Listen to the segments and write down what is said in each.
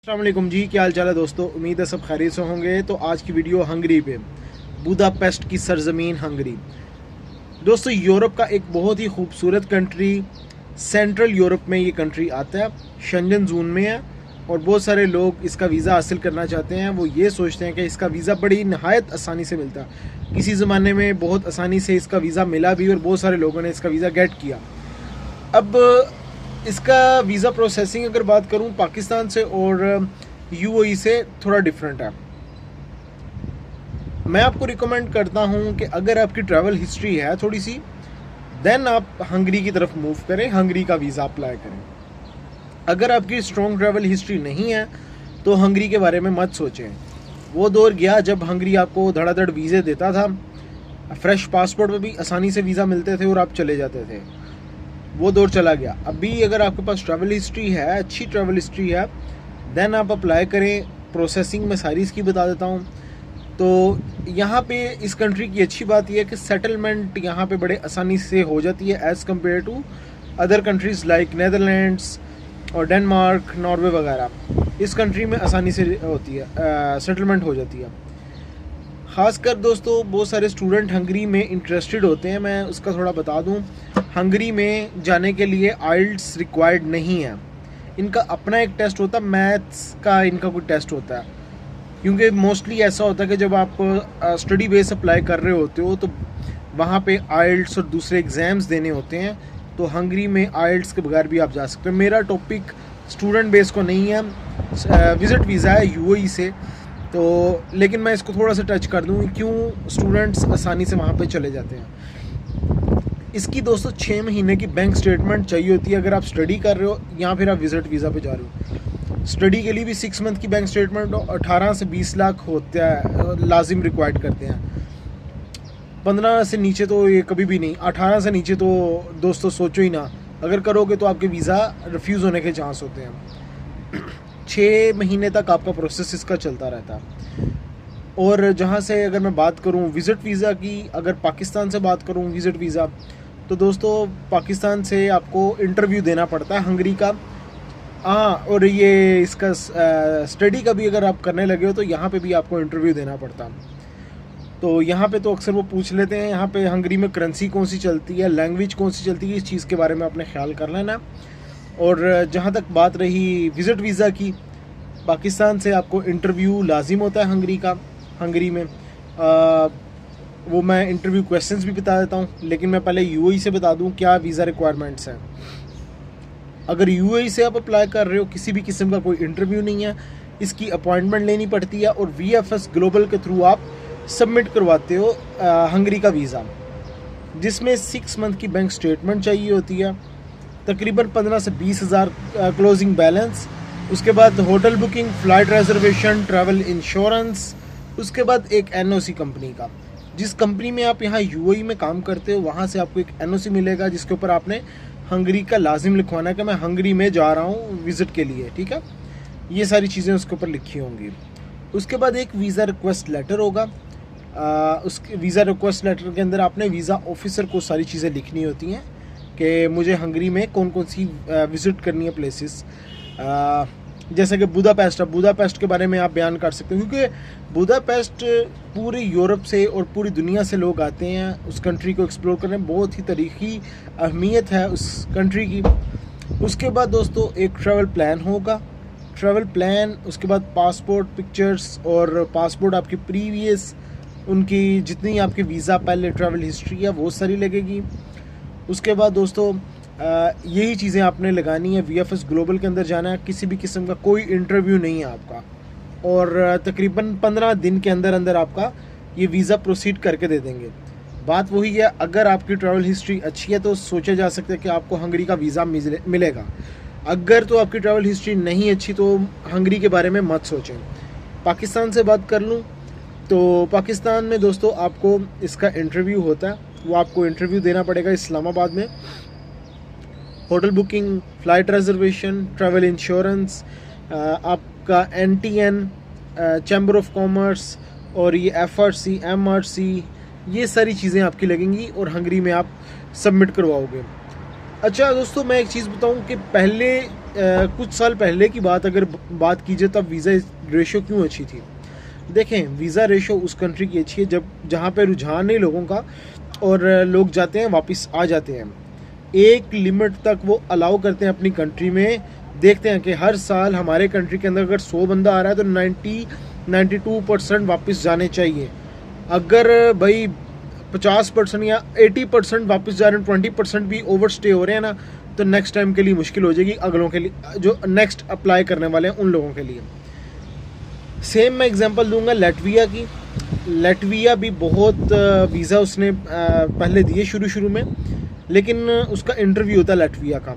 अस्सलाम वालेकुम जी, क्या हाल चाल है दोस्तों। उम्मीद है सब खैरियत से होंगे। तो आज की वीडियो हंगरी पे, बुदापेस्ट की सरजमीन हंगरी। दोस्तों यूरोप का एक बहुत ही खूबसूरत कंट्री, सेंट्रल यूरोप में ये कंट्री आता है, शेंजन जोन में है। और बहुत सारे लोग इसका वीज़ा हासिल करना चाहते हैं। वो ये सोचते हैं कि इसका वीज़ा बड़ी नहायत आसानी से मिलता है। किसी ज़माने में बहुत आसानी से इसका वीज़ा मिला भी और बहुत सारे लोगों ने इसका वीज़ा गेट किया। अब इसका वीज़ा प्रोसेसिंग अगर बात करूं पाकिस्तान से और यूएई से थोड़ा डिफरेंट है। मैं आपको रिकमेंड करता हूं कि अगर आपकी ट्रैवल हिस्ट्री है थोड़ी सी, देन आप हंगरी की तरफ मूव करें, हंगरी का वीज़ा अप्लाई करें। अगर आपकी स्ट्रॉन्ग ट्रैवल हिस्ट्री नहीं है तो हंगरी के बारे में मत सोचें। वो दौर गया जब हंगरी आपको धड़ाधड़ वीज़े देता था, फ्रेश पासपोर्ट में भी आसानी से वीज़ा मिलते थे और आप चले जाते थे। वो दौर चला गया। अभी अगर आपके पास ट्रैवल हिस्ट्री है, अच्छी ट्रैवल हिस्ट्री है, देन आप अप्लाई करें। प्रोसेसिंग में सारी इसकी बता देता हूँ। तो यहाँ पे इस कंट्री की अच्छी बात यह है कि सेटलमेंट यहाँ पे बड़े आसानी से हो जाती है as compare to other countries like Netherlands और डेनमार्क, नॉर्वे वगैरह। इस कंट्री में आसानी से होती है, सेटलमेंट हो जाती है। ख़ासकर दोस्तों बहुत सारे स्टूडेंट हंगरी में इंटरेस्टेड होते हैं। मैं उसका थोड़ा बता दूं, हंगरी में जाने के लिए आइल्ट्स रिक्वायर्ड नहीं है। इनका अपना एक टेस्ट होता है, मैथ्स का इनका कोई टेस्ट होता है। क्योंकि मोस्टली ऐसा होता है कि जब आप स्टडी बेस अप्लाई कर रहे होते हो तो वहाँ पे आइल्ट्स और दूसरे एग्ज़ाम्स देने होते हैं। तो हंगरी में आइल्ट्स के बगैर भी आप जा सकते हो। मेरा टॉपिक स्टूडेंट बेस को नहीं है, विज़िट वीज़ा है यूएई से। तो लेकिन मैं इसको थोड़ा सा टच कर दूँ क्यों स्टूडेंट्स आसानी से वहाँ पे चले जाते हैं। इसकी दोस्तों 6 महीने की बैंक स्टेटमेंट चाहिए होती है अगर आप स्टडी कर रहे हो या फिर आप विज़िट वीज़ा पे जा रहे हो। स्टडी के लिए भी 6 मंथ की बैंक स्टेटमेंट 18 से 20 लाख होता है, लाजिम रिक्वायर्ड करते हैं। 15 से नीचे तो ये कभी भी नहीं, 18 से नीचे तो दोस्तों सोचो ही ना। अगर करोगे तो आपके वीज़ा रिफ्यूज़ होने के चांस होते हैं। 6 महीने तक आपका प्रोसेस इसका चलता रहता है। और जहाँ से अगर मैं बात करूँ विज़िट वीज़ा की, अगर पाकिस्तान से बात करूँ विज़िट वीज़ा, तो दोस्तों पाकिस्तान से आपको इंटरव्यू देना पड़ता है हंगरी का। हाँ, और ये इसका स्टडी का भी अगर आप करने लगे हो तो यहाँ पे भी आपको इंटरव्यू देना पड़ता है। तो यहाँ पे तो अक्सर वो पूछ लेते हैं यहाँ पे हंगरी में करेंसी कौन सी चलती है, लैंग्वेज कौन सी चलती है, इस चीज़ के बारे में आपने ख्याल कर लेना। और जहाँ तक बात रही विज़िट वीज़ा की, पाकिस्तान से आपको इंटरव्यू लाजिम होता है हंगरी में। वो मैं इंटरव्यू क्वेश्चंस भी बता देता हूँ, लेकिन मैं पहले यूएई से बता दूँ क्या वीज़ा रिक्वायरमेंट्स हैं। अगर यूएई से आप अप्लाई कर रहे हो, किसी भी किस्म का कोई इंटरव्यू नहीं है, इसकी अपॉइंटमेंट लेनी पड़ती है और वीएफएस ग्लोबल के थ्रू आप सबमिट करवाते हो हंगरी का वीज़ा, जिसमें 6 मंथ की बैंक स्टेटमेंट चाहिए होती है, तकरीबन 15 से 20 हज़ार क्लोजिंग बैलेंस। उसके बाद hotel booking, flight reservation, travel insurance. उसके बाद एक एनओसी कंपनी का, जिस कंपनी में आप यहाँ यूएई में काम करते हो वहाँ से आपको एक एनओसी मिलेगा जिसके ऊपर आपने हंगरी का लाजिम लिखवाना है कि मैं हंगरी में जा रहा हूँ विज़िट के लिए। ठीक है, ये सारी चीज़ें उसके ऊपर लिखी होंगी। उसके बाद एक वीज़ा रिक्वेस्ट लेटर होगा। उस वीज़ा रिक्वेस्ट लेटर के अंदर आपने वीज़ा ऑफिसर को सारी चीज़ें लिखनी होती हैं कि मुझे हंगरी में कौन कौन सी विज़िट करनी है प्लेसेस। जैसे कि बुदापेस्ट है, बुदापेस्ट के बारे में आप बयान कर सकते हैं क्योंकि बुदापेस्ट पूरे यूरोप से और पूरी दुनिया से लोग आते हैं उस कंट्री को एक्सप्लोर करने। बहुत ही तारीख़ी अहमियत है उस कंट्री की। उसके बाद दोस्तों एक ट्रैवल प्लान होगा, ट्रैवल प्लान। उसके बाद पासपोर्ट पिक्चर्स और पासपोर्ट आपकी प्रीवियस, उनकी जितनी आपकी वीज़ा पहले ट्रैवल हिस्ट्री है वो सारी लगेगी। उसके बाद दोस्तों यही चीज़ें आपने लगानी है। वीएफएस ग्लोबल के अंदर जाना है, किसी भी किस्म का कोई इंटरव्यू नहीं है आपका, और तकरीबन 15 दिन के अंदर अंदर आपका ये वीज़ा प्रोसीड करके दे देंगे। बात वही है, अगर आपकी ट्रैवल हिस्ट्री अच्छी है तो सोचा जा सकता है कि आपको हंगरी का वीज़ा मिलेगा। अगर तो आपकी ट्रैवल हिस्ट्री नहीं अच्छी तो हंगरी के बारे में मत सोचें। पाकिस्तान से बात कर लूँ तो पाकिस्तान में दोस्तों आपको इसका इंटरव्यू होता है, वो आपको इंटरव्यू देना पड़ेगा इस्लामाबाद में। Hotel booking, flight reservation, travel insurance, आपका एनटीएन, चैम्बर ऑफ कॉमर्स और ये एफआरसी, एमआरसी, ये सारी चीज़ें आपकी लगेंगी और हंगरी में आप सबमिट करवाओगे। अच्छा दोस्तों, मैं एक चीज़ बताऊं कि पहले कुछ साल पहले की बात अगर बात कीजिए तब वीज़ा रेशो क्यों अच्छी थी। देखें, वीज़ा रेशो उस कंट्री की अच्छी है जहाँ पे रुझान नहीं लोगों का, और लोग जाते हैं वापस आ जाते हैं। एक लिमिट तक वो अलाउ करते हैं अपनी कंट्री में। देखते हैं कि हर साल हमारे कंट्री के अंदर अगर 100 बंदा आ रहा है तो 92% वापस जाने चाहिए। अगर भाई 50% या 80% वापस जा रहे हैं, 20% भी ओवर स्टे हो रहे हैं ना, तो नेक्स्ट टाइम के लिए मुश्किल हो जाएगी अगलों के लिए, जो नेक्स्ट अप्लाई करने वाले हैं उन लोगों के लिए। सेम मैं एग्जांपल दूंगा लैटविया की। लैटविया भी बहुत वीज़ा उसने पहले दिए शुरू में, लेकिन उसका इंटरव्यू होता है लैटविया का।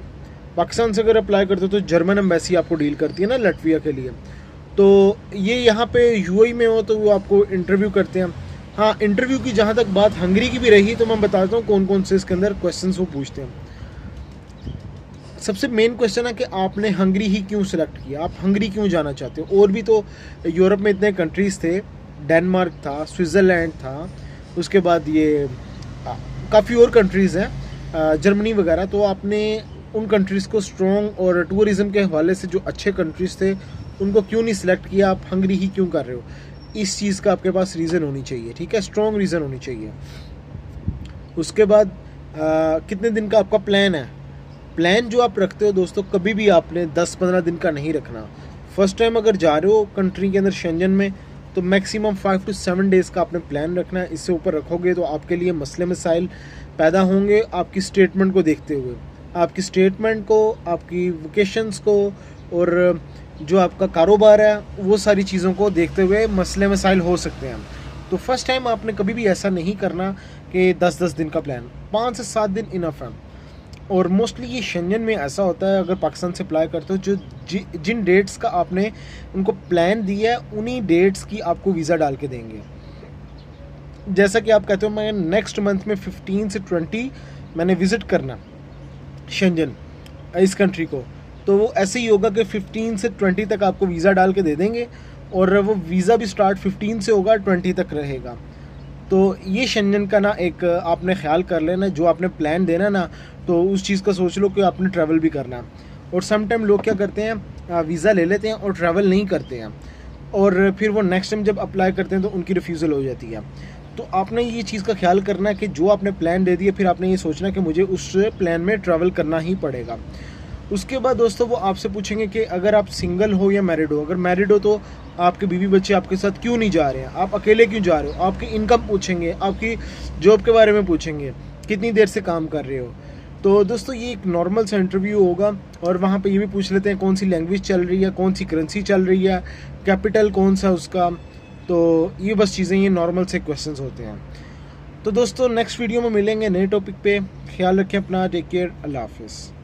पाकिस्तान से अगर अप्लाई करते हो तो जर्मन एम्बेसी आपको डील करती है ना लैटविया के लिए। तो ये यहाँ पे यूएई में हो तो वो आपको इंटरव्यू करते हैं। हाँ, इंटरव्यू की जहाँ तक बात हंगरी की भी रही तो मैं बताता हूँ कौन कौन से इसके अंदर क्वेश्चंस वो पूछते हैं। सबसे मेन क्वेश्चन है कि आपने हंगरी ही क्यों सिलेक्ट किया, आप हंगरी क्यों जाना चाहते हो। और भी तो यूरोप में इतने कंट्रीज़ थे, डेनमार्क था, स्विट्ज़रलैंड था, उसके बाद ये काफ़ी और कंट्रीज़ हैं, जर्मनी वगैरह। तो आपने उन कंट्रीज़ को स्ट्रॉन्ग और टूरिज़म के हवाले से जो अच्छे कंट्रीज़ थे उनको क्यों नहीं सिलेक्ट किया, आप हंगरी ही क्यों कर रहे हो। इस चीज़ का आपके पास रीज़न होनी चाहिए, ठीक है, स्ट्रॉन्ग रीज़न होनी चाहिए। उसके बाद कितने दिन का आपका प्लान है। प्लान जो आप रखते हो दोस्तों, कभी भी आपने 10-15 दिन का नहीं रखना। फर्स्ट टाइम अगर जा रहे हो कंट्री के अंदर शेंजन में तो मैक्सिमम 5 to 7 डेज़ का आपने प्लान रखना है। इससे ऊपर रखोगे तो आपके लिए मसले मसाइल पैदा होंगे आपकी स्टेटमेंट को देखते हुए। आपकी स्टेटमेंट को, आपकी वोकेशंस को और जो आपका कारोबार है वो सारी चीज़ों को देखते हुए मसले मसाइल हो सकते हैं। तो फर्स्ट टाइम आपने कभी भी ऐसा नहीं करना कि 10-10 दिन का प्लान, 5 से 7 दिन इनफ है। और मोस्टली ये शेंजन में ऐसा होता है, अगर पाकिस्तान से अप्लाई करते हो जो जिन डेट्स का आपने उनको प्लान दिया है उन्हीं डेट्स की आपको वीज़ा डाल के देंगे। जैसा कि आप कहते हो मैं नेक्स्ट मंथ में 15 से 20 मैंने विज़िट करना शेंजन इस कंट्री को, तो वो ऐसे ही होगा कि 15 से 20 तक आपको वीज़ा डाल के दे देंगे और वो वीज़ा भी स्टार्ट 15 से होगा, 20 तक रहेगा। तो ये शेंजन का ना एक आपने ख्याल कर लेना, जो आपने प्लान देना ना तो उस चीज़ का सोच लो कि आपने ट्रैवल भी करना है। और सम टाइम लोग क्या करते हैं, वीज़ा ले लेते हैं और ट्रैवल नहीं करते हैं, और फिर वो नेक्स्ट टाइम जब अप्लाई करते हैं तो उनकी रिफ्यूज़ल हो जाती है। तो आपने ये चीज़ का ख्याल करना है कि जो आपने प्लान दे दिया फिर आपने ये सोचना कि मुझे उस प्लान में ट्रैवल करना ही पड़ेगा। उसके बाद दोस्तों वो आपसे पूछेंगे कि अगर आप सिंगल हो या मैरिड हो। अगर मैरिड हो तो आपके बीवी बच्चे आपके साथ क्यों नहीं जा रहे हैं, आप अकेले क्यों जा रहे हो। आपकी इनकम पूछेंगे, आपकी जॉब के बारे में पूछेंगे, कितनी देर से काम कर रहे हो। तो दोस्तों ये एक नॉर्मल सा इंटरव्यू होगा, और वहाँ पे ये भी पूछ लेते हैं कौन सी लैंग्वेज चल रही है, कौन सी करेंसी चल रही है, कैपिटल कौन सा उसका। तो ये बस चीज़ें, ये नॉर्मल से क्वेश्चंस होते हैं। तो दोस्तों नेक्स्ट वीडियो में मिलेंगे नए टॉपिक पे। ख्याल रखें अपना, टेक केयर, अल्लाह हाफिज़।